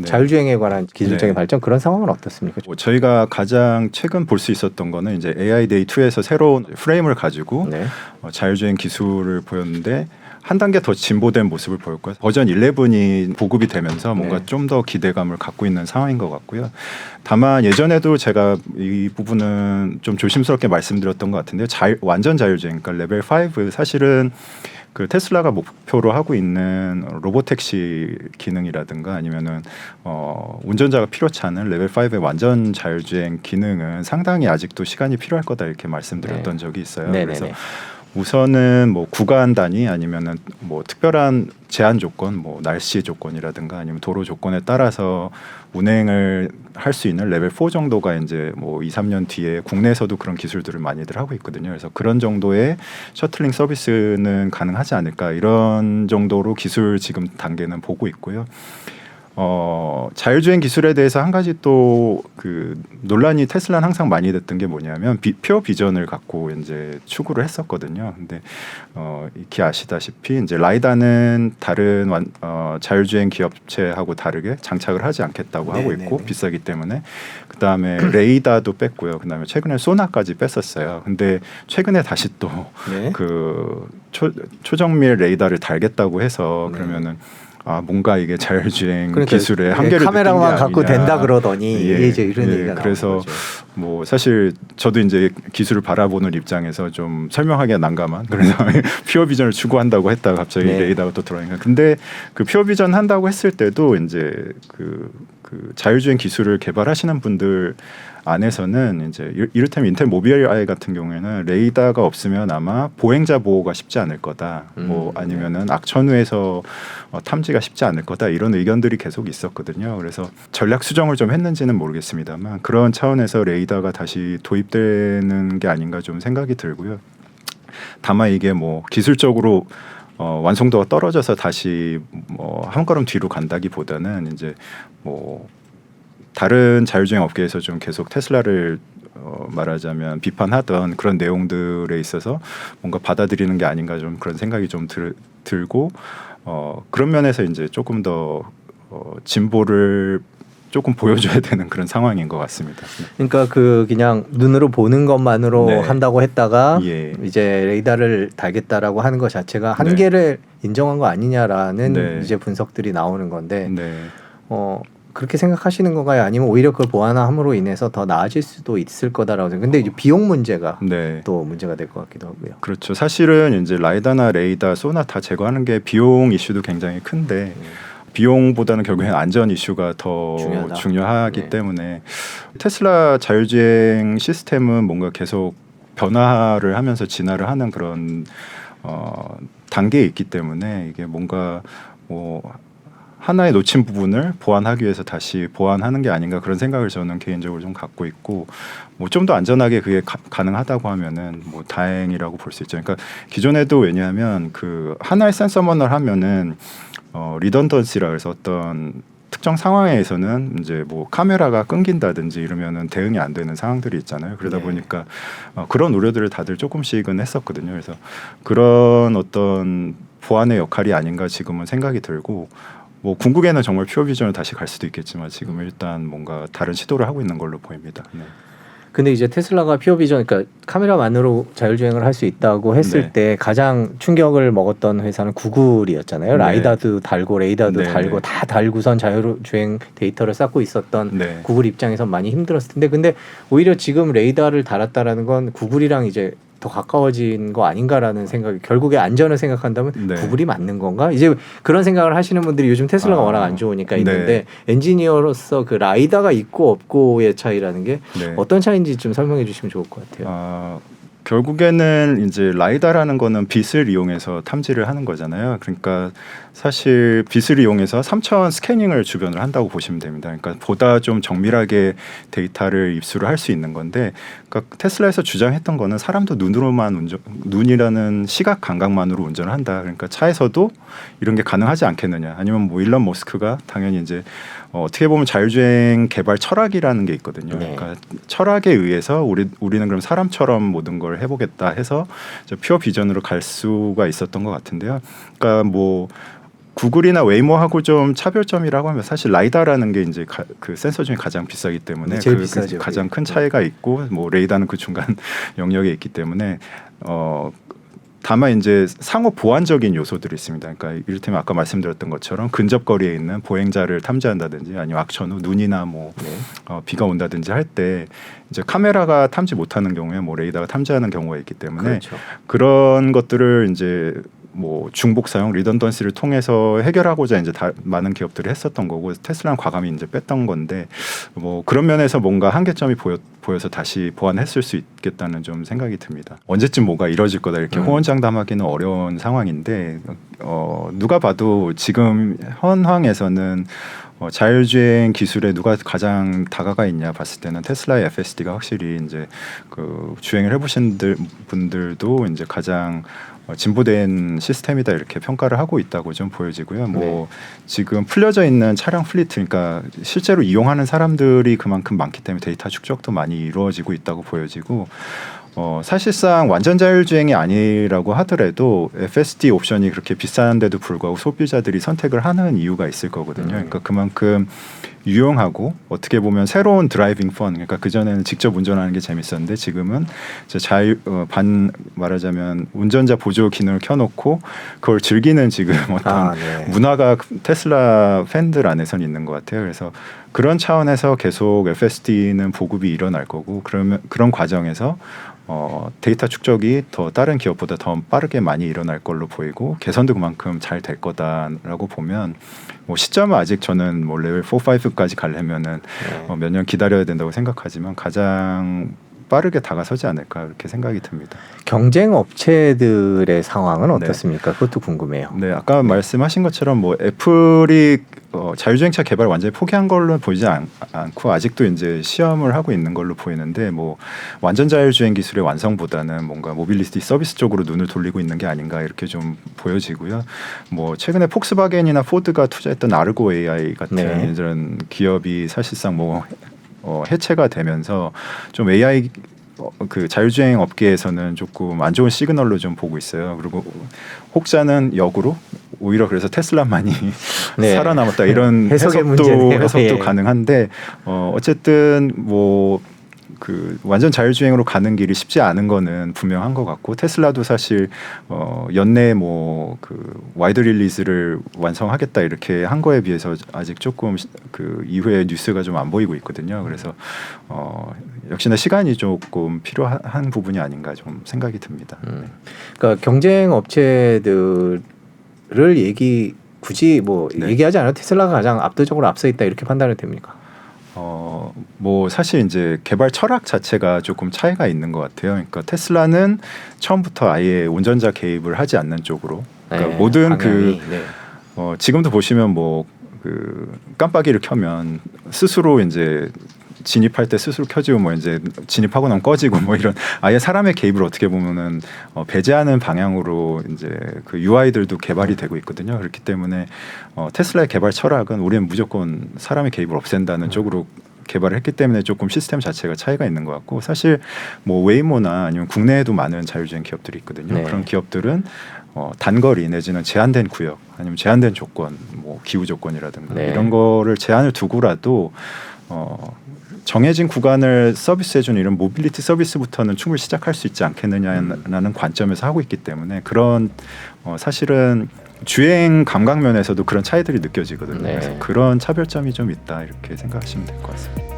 자율주행에 관한 기술적인 네. 발전 그런 상황은 어떻습니까? 저희가 가장 최근 볼 수 있었던 거는 이제 AI Day 2에서 새로운 프레임을 가지고 네. 자율주행 기술을 보였는데 한 단계 더 진보된 모습을 보였고요. 버전 11이 보급이 되면서 뭔가 네. 좀 더 기대감을 갖고 있는 상황인 것 같고요. 다만 예전에도 제가 이 부분은 좀 조심스럽게 말씀드렸던 것 같은데요. 완전 자율주행, 그러니까 레벨 5 사실은 그 테슬라가 목표로 하고 있는 로보택시 기능이라든가 아니면은 운전자가 필요치 않은 레벨 5의 완전 자율주행 기능은 상당히 아직도 시간이 필요할 거다 이렇게 말씀드렸던 적이 있어요. 네네네. 그래서 우선은 뭐 구간 단위 아니면은 뭐 특별한 제한 조건, 뭐 날씨 조건이라든가 아니면 도로 조건에 따라서 운행을 할 수 있는 레벨 4 정도가 이제 뭐 2, 3년 뒤에 국내에서도 그런 기술들을 많이들 하고 있거든요. 그래서 그런 정도의 셔틀링 서비스는 가능하지 않을까 이런 정도로 기술 지금 단계는 보고 있고요. 자율주행 기술에 대해서 한 가지 또 그 논란이 테슬라는 항상 많이 됐던 게 뭐냐면 퓨어 비전을 갖고 이제 추구를 했었거든요. 근데 익히 아시다시피 이제 라이다는 다른 자율주행 기업체하고 다르게 장착을 하지 않겠다고 하고 있고 비싸기 때문에 그다음에 레이다도 뺐고요. 그다음에 최근에 소나까지 뺐었어요. 근데 최근에 다시 또 그 초정밀 레이다를 달겠다고 해서 그러면은 뭔가 이게 자율주행 그러니까 기술의 한계를 카메라만 느낀 게 갖고 아니냐. 된다 그러더니 이제 이런 얘기가 그래서 나오는 거죠. 뭐 사실 저도 이제 기술을 바라보는 입장에서 좀 설명하기가 난감한 그래서 퓨어 비전을 추구한다고 했다가 갑자기 레이더가 또 들어오니까 근데 그 퓨어 비전 한다고 했을 때도 이제 그 자율주행 기술을 개발하시는 분들 안에서는 이제 이를테면 인텔 모빌아이 같은 경우에는 레이더가 없으면 아마 보행자 보호가 쉽지 않을 거다. 뭐 아니면은 악천후에서 탐지가 쉽지 않을 거다. 이런 의견들이 계속 있었거든요. 그래서 전략 수정을 좀 했는지는 모르겠습니다만 그런 차원에서 레이더가 다시 도입되는 게 아닌가 좀 생각이 들고요. 다만 이게 뭐 기술적으로 완성도가 떨어져서 다시 뭐 한 걸음 뒤로 간다기보다는 이제 뭐 다른 자율주행 업계에서 좀 계속 테슬라를 말하자면 비판하던 그런 내용들에 있어서 뭔가 받아들이는 게 아닌가 좀 그런 생각이 좀 들고 그런 면에서 이제 조금 더 진보를 조금 보여줘야 되는 그런 상황인 것 같습니다. 그러니까 그냥 눈으로 보는 것만으로 한다고 했다가 이제 레이더를 달겠다라고 하는 것 자체가 한계를 인정한 거 아니냐라는 이제 분석들이 나오는 건데 그렇게 생각하시는 건가요? 아니면 오히려 그걸 보완함으로 인해서 더 나아질 수도 있을 거다라고 생각. 근데 이제 비용 문제가 또 문제가 될 것 같기도 하고요. 그렇죠. 사실은 이제 라이다나 레이더, 소나 다 제거하는 게 비용 이슈도 굉장히 큰데 비용보다는 결국엔 안전 이슈가 더 중요하기 때문에 테슬라 자율주행 시스템은 뭔가 계속 변화를 하면서 진화를 하는 그런 단계에 있기 때문에 이게 뭔가 뭐 하나의 놓친 부분을 보완하기 위해서 다시 보완하는 게 아닌가 그런 생각을 저는 개인적으로 좀 갖고 있고 뭐 좀 더 안전하게 그게 가능하다고 하면은 뭐 다행이라고 볼 수 있죠. 그러니까 기존에도 왜냐하면 그 하나의 센서만을 하면은 리던던시라 해서 어떤 특정 상황에서는 이제 뭐 카메라가 끊긴다든지 이러면은 대응이 안 되는 상황들이 있잖아요. 그러다 보니까 그런 우려들을 다들 조금씩은 했었거든요. 그래서 그런 어떤 보완의 역할이 아닌가 지금은 생각이 들고 뭐 궁극에는 정말 퓨어 비전을 다시 갈 수도 있겠지만 지금 일단 뭔가 다른 시도를 하고 있는 걸로 보입니다. 근데 이제 테슬라가 퓨어 비전, 그러니까 카메라만으로 자율주행을 할 수 있다고 했을 때 가장 충격을 먹었던 회사는 구글이었잖아요. 라이다도 달고 레이더도 달고 다 달고선 자율주행 데이터를 쌓고 있었던 구글 입장에서 많이 힘들었을 텐데, 근데 오히려 지금 레이더를 달았다라는 건 구글이랑 이제 더 가까워진 거 아닌가라는 생각이, 결국에 안전을 생각한다면 구글이 맞는 건가? 이제 그런 생각을 하시는 분들이 요즘 테슬라가 워낙 안 좋으니까 있는데 엔지니어로서 그 라이다가 있고 없고의 차이라는 게 어떤 차이인지 좀 설명해 주시면 좋을 것 같아요. 결국에는 이제 라이다라는 거는 빛을 이용해서 탐지를 하는 거잖아요. 그러니까 사실 빛을 이용해서 3차원 스캐닝을 주변을 한다고 보시면 됩니다. 그러니까 보다 좀 정밀하게 데이터를 입수를 할 수 있는 건데, 그러니까 테슬라에서 주장했던 거는 사람도 눈이라는 시각 감각만으로 운전을 한다. 그러니까 차에서도 이런 게 가능하지 않겠느냐. 아니면 뭐 일론 머스크가 당연히 이제 어떻게 보면 자율주행 개발 철학이라는 게 있거든요. 그러니까 철학에 의해서 우리는 그럼 사람처럼 모든 걸 해보겠다 해서 퓨어 비전으로 갈 수가 있었던 것 같은데요. 그러니까 뭐 구글이나 웨이모하고 좀 차별점이라고 하면 사실 라이다라는 게 이제 그 센서 중에 가장 비싸기 때문에 제일 비싸죠. 가장 큰 차이가 있고 뭐 레이더는 그 중간 영역에 있기 때문에 다만 이제 상호 보완적인 요소들이 있습니다. 그러니까 이를테면 아까 말씀드렸던 것처럼 근접거리에 있는 보행자를 탐지한다든지 아니면 악천 후 눈이나 뭐 비가 온다든지 할 때 이제 카메라가 탐지 못하는 경우에 뭐 레이더가 탐지하는 경우가 있기 때문에 그렇죠. 그런 것들을 이제 뭐 중복 사용 리던던시를 통해서 해결하고자 이제 많은 기업들이 했었던 거고 테슬라는 과감히 이제 뺐던 건데 뭐 그런 면에서 뭔가 한계점이 보여서 다시 보완했을 수 있겠다는 좀 생각이 듭니다. 언제쯤 뭐가 이뤄질 거다 이렇게 호언장담하기는 어려운 상황인데 누가 봐도 지금 현황에서는 자율주행 기술에 누가 가장 다가가 있냐 봤을 때는 테슬라의 FSD가 확실히 이제 그 주행을 해보신 분들도 이제 가장 진보된 시스템이다 이렇게 평가를 하고 있다고 좀 보여지고요. 뭐 지금 풀려져 있는 차량 플리트, 그러니까 실제로 이용하는 사람들이 그만큼 많기 때문에 데이터 축적도 많이 이루어지고 있다고 보여지고. 사실상 완전 자율주행이 아니라고 하더라도 FSD 옵션이 그렇게 비싼데도 불구하고 소비자들이 선택을 하는 이유가 있을 거거든요. 그러니까 그만큼 유용하고 어떻게 보면 새로운 드라이빙 펀, 그러니까 그전에는 직접 운전하는 게 재밌었는데 지금은 말하자면 운전자 보조 기능을 켜놓고 그걸 즐기는 지금 어떤 문화가 테슬라 팬들 안에서는 있는 것 같아요. 그래서 그런 차원에서 계속 FSD는 보급이 일어날 거고 그런 과정에서 데이터 축적이 더 다른 기업보다 더 빠르게 많이 일어날 걸로 보이고 개선도 그만큼 잘 될 거다라고 보면 뭐 시점은 아직 저는 뭐 레벨 4, 5까지 가려면은 몇 년 기다려야 된다고 생각하지만 가장 빠르게 다가서지 않을까 이렇게 생각이 듭니다. 경쟁 업체들의 상황은 어떻습니까? 그것도 궁금해요. 네, 아까 말씀하신 것처럼 뭐 애플이 자율주행차 개발 완전히 포기한 걸로 보이지 않고 아직도 이제 시험을 하고 있는 걸로 보이는데 뭐 완전 자율주행 기술의 완성보다는 뭔가 모빌리티 서비스 쪽으로 눈을 돌리고 있는 게 아닌가 이렇게 좀 보여지고요. 뭐 최근에 폭스바겐이나 포드가 투자했던 아르고 AI 같은 이런 기업이 사실상 뭐 해체가 되면서 좀 AI 그 자율주행 업계에서는 조금 안 좋은 시그널로 좀 보고 있어요. 그리고 혹자는 역으로 오히려 그래서 테슬라만이 살아남았다 이런 해석도 가능한데 어쨌든 뭐 그 완전 자율주행으로 가는 길이 쉽지 않은 거는 분명한 것 같고 테슬라도 사실 연내에 뭐 그 와이드 릴리즈를 완성하겠다 이렇게 한 거에 비해서 아직 조금 그 이후에 뉴스가 좀 안 보이고 있거든요. 그래서 역시나 시간이 조금 필요한 부분이 아닌가 좀 생각이 듭니다. 그러니까 경쟁 업체들을 굳이 뭐 얘기하지 않아도 테슬라가 가장 압도적으로 앞서 있다 이렇게 판단이 됩니까? 뭐 사실 이제 개발 철학 자체가 조금 차이가 있는 것 같아요. 그러니까 테슬라는 처음부터 아예 운전자 개입을 하지 않는 쪽으로, 그러니까 모든 방향이, 지금도 보시면 뭐 그 깜빡이를 켜면 스스로 이제 진입할 때 스스로 켜지고 뭐 이제 진입하고 나면 꺼지고 뭐 이런 아예 사람의 개입을 어떻게 보면은 배제하는 방향으로 이제 그 UI들도 개발이 되고 있거든요. 그렇기 때문에 테슬라의 개발 철학은 우리는 무조건 사람의 개입을 없앤다는 쪽으로 개발을 했기 때문에 조금 시스템 자체가 차이가 있는 것 같고 사실 뭐 웨이모나 아니면 국내에도 많은 자율주행 기업들이 있거든요. 그런 기업들은 단거리 내지는 제한된 구역 아니면 제한된 조건, 뭐 기후 조건이라든가 이런 거를 제한을 두고라도 정해진 구간을 서비스해주는 이런 모빌리티 서비스부터는 충분히 시작할 수 있지 않겠느냐라는 관점에서 하고 있기 때문에 그런 사실은 주행 감각 면에서도 그런 차이들이 느껴지거든요. 그래서 그런 차별점이 좀 있다 이렇게 생각하시면 될 것 같습니다.